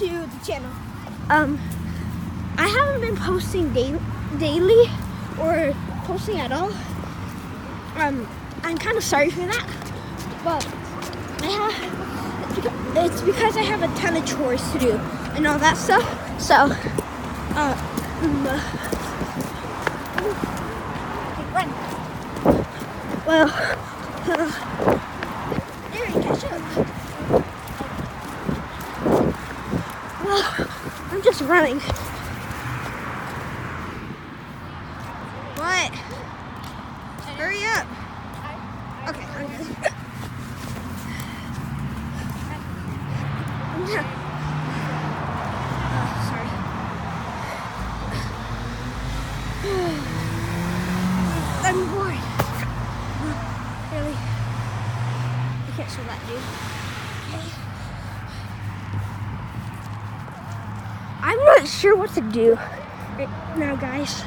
to the channel. I haven't been posting daily or posting at all. I'm kind of sorry for that, but it's because I have a ton of chores to do and all that stuff. So, run. Well, Darian, catch up. Well, I'm just running. What? Hurry up. Okay, I'm good. Sorry. I'm bored. Really? I can't show that, dude. Okay. I'm not sure what to do right now, guys.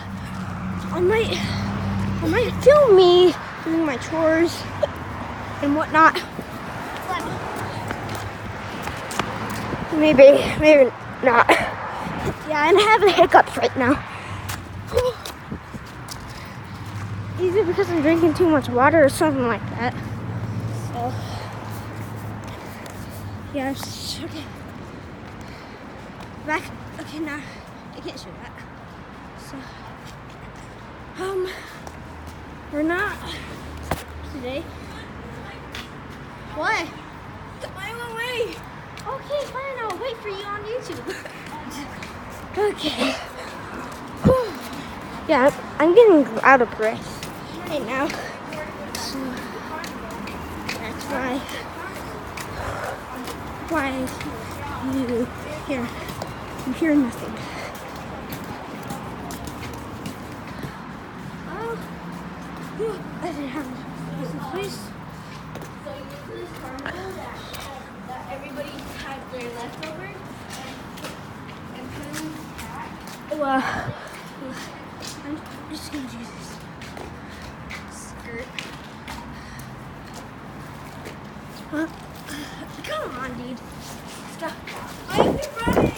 I might film me doing my chores and whatnot. Maybe not. Yeah, I'm having hiccups right now. Either because I'm drinking too much water or something like that. So, yeah, okay. Back. Okay, now I can't show that. So, we're not today. What? I'm away. Okay, fine. I'll wait for you on YouTube. Okay. Whew. Yeah, I'm getting out of breath right now. So that's why you hear nothing. Oh, I didn't have this place. So usually this carnival that everybody had their leftovers and put them in the pack. Well, I'm just gonna do this skirt. Well, come on, dude. Stop. Why are you running?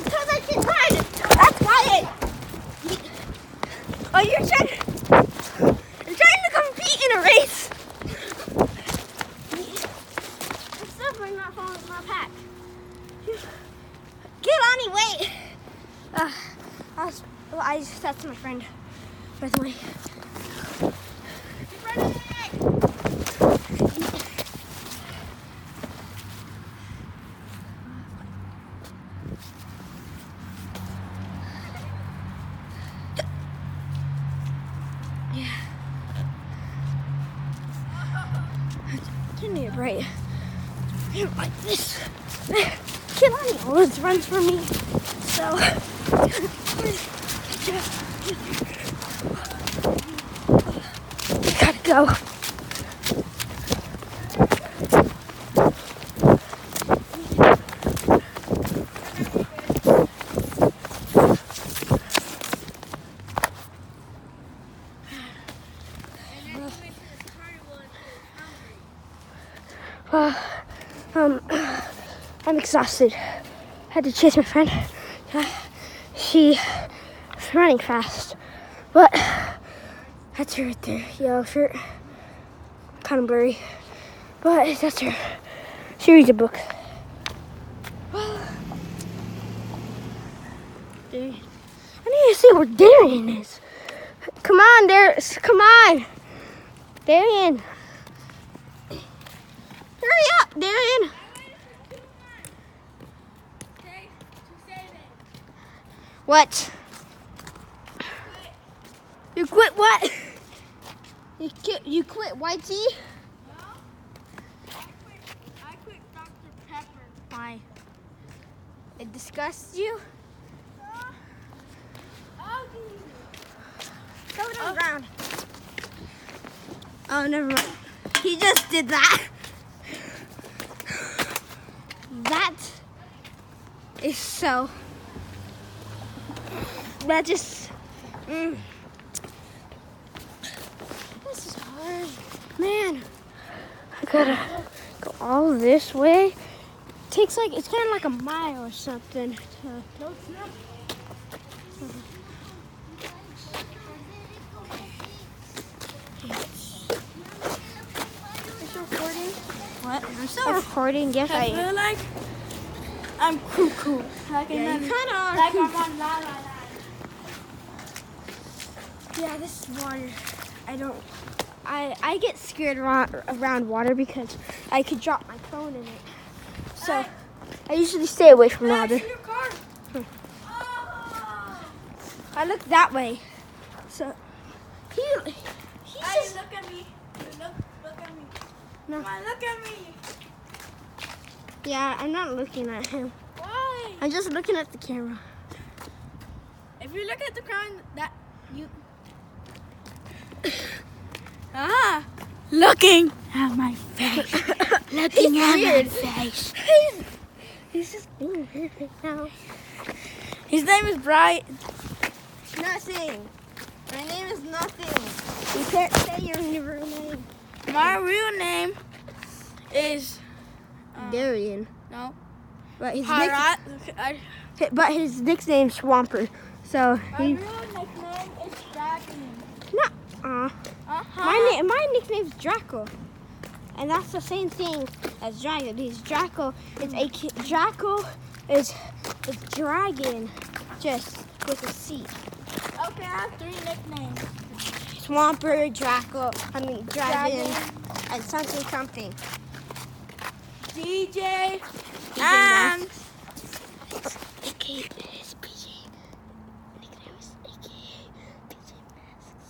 Because I can run. That's why Oh, you're trying to compete in a race. Except I'm not following my pack. Get on me, wait. That's my friend, by the way. You're running. Yeah. Give me a break. I don't like this. Kilani always runs for me. So gotta go. I'm exhausted. Had to chase my friend. She's running fast, but that's her right there. Yellow shirt, kind of blurry, but that's her. She reads a book. I need to see where Darian is. Come on, come on, Darian. Hurry up, Darian. What? You quit what? You quit white tea? No. I quit Dr. Pepper. Why? It disgusts you? Throw it on the ground. Oh, never mind. He just did that. That is so. That just. This is hard. Man, I gotta go all this way takes like, it's kind of like a mile or something. No, it's not. It's recording. What? I'm still recording. Yes, I feel like I'm cuckoo. Like Yeah, you kind of are. like I'm on La La Land. Yeah, this water, I get scared around water because I could drop my phone in it. So I usually stay away from water. Your car. Oh. I look that way. So he's Hey, just, look at me. Look at me. no. Come on, look at me. Yeah, I'm not looking at him. Why? I'm just looking at the camera. If you look at the ground, that you. Looking at my face. Looking at my face. He's just being weird right now. His name is Brian. Nothing. My name is nothing. You can't say your real name. My real name is Darian. no. But his Harat. his nickname's Swamper. So My he real nickname is Dragon. no. My nickname's Draco, and that's the same thing as Dragon. He's Draco. Draco is dragon, just with a C. Okay, I have 3 nicknames. Swamper, Draco. Dragon, and something. DJ PJ and AKA his PJ. Nickname is AKA PJ Masks.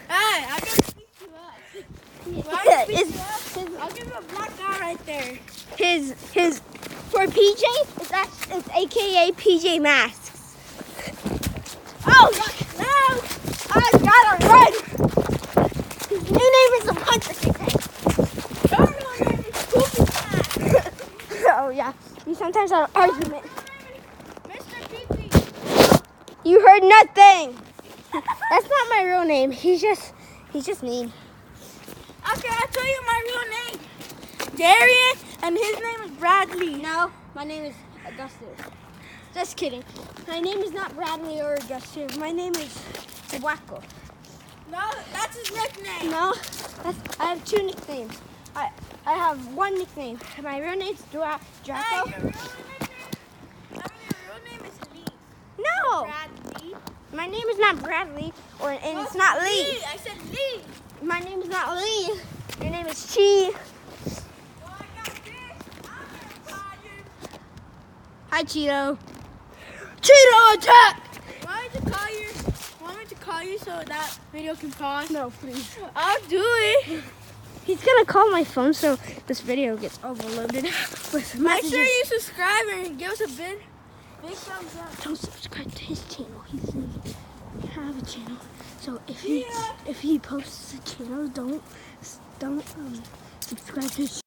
hey, I gotta speak you up. Why Yeah, do you it's- speak you up? I'll give you a black guy right there. His for PJ, it's AKA PJ Masks. Oh no! I gotta run. His new name is a Hunter Kick. Your real name is Poopy Cat. Oh yeah, we sometimes have an argument. Mr. Pee-Pee. You heard nothing. That's not my real name. He's just mean. Okay, I'll tell you my real name. Darian, and his name is Bradley. No, my name is Augustus. Just kidding. My name is not Bradley or Augustus. My name is Wacko. No, that's his nickname. No, I have 2 nicknames. I have 1 nickname. My real name's Draco. Hey, your real name is Lee. No, Bradley. my name is not Bradley, and it's not Lee. I said Lee. My name is not Lee. Your name is Chi. Well, I got this. I'm gonna call you. Hi, Cheeto. Cheeto attack! Want me to call you so that video can pause? No, please. I'll do it. He's gonna call my phone so this video gets overloaded with Make messages. sure you subscribe and give us a big thumbs up. Don't subscribe to his channel. He doesn't have a channel. So if Yeah. he posts a channel, don't subscribe to his